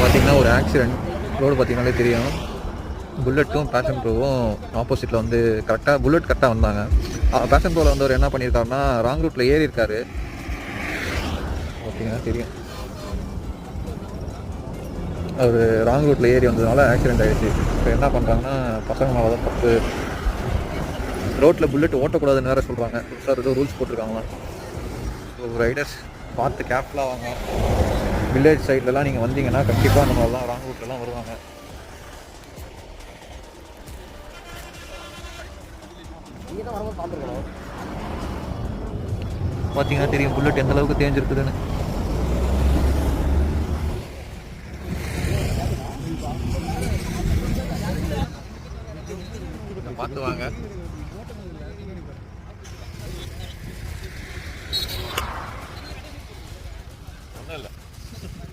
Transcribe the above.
பார்த்தீங்கன்னா ஒரு accident. Road பார்த்தீங்கன்னாலே தெரியும். புல்லட்டும் பேஷன் ப்ரோவும் ஆப்போசிட்டில் வந்து கரெக்டாக புல்லட் கரெக்டாக வந்தாங்க. பேஷன் ப்ரோவில் வந்து அவர் என்ன பண்ணியிருக்காருன்னா ராங் ரூட்டில் ஏறி இருக்காரு. பார்த்தீங்கன்னா தெரியும். அவர் ராங் ரூட்டில் ஏறி வந்ததுனால ஆக்சிடென்ட் ஆகிடுச்சு. இப்போ என்ன பண்ணுறாங்கன்னா பசங்க மேலே தான் தப்பு. ரோட்டில் புல்லட் ஓட்டக்கூடாதுன்னு வேறு சொல்கிறாங்க. புதுசாக ஏதோ ரூல்ஸ் போட்டிருக்காங்களா. ஸோ ரைடர்ஸ் பார்த்து கேர்ஃபுல்லாக வாங்க. வில்லேஜ் சைட்லலாம் நீங்கள் வந்தீங்கன்னா கண்டிப்பாக அந்த மாதிரிலாம் ராங் ரூட்லலாம் வருவாங்க. பார்த்தீங்கன்னா தெரியும் புல்லட் எந்த அளவுக்கு தேஞ்சிருக்குதுன்னு. பார்த்து வாங்க.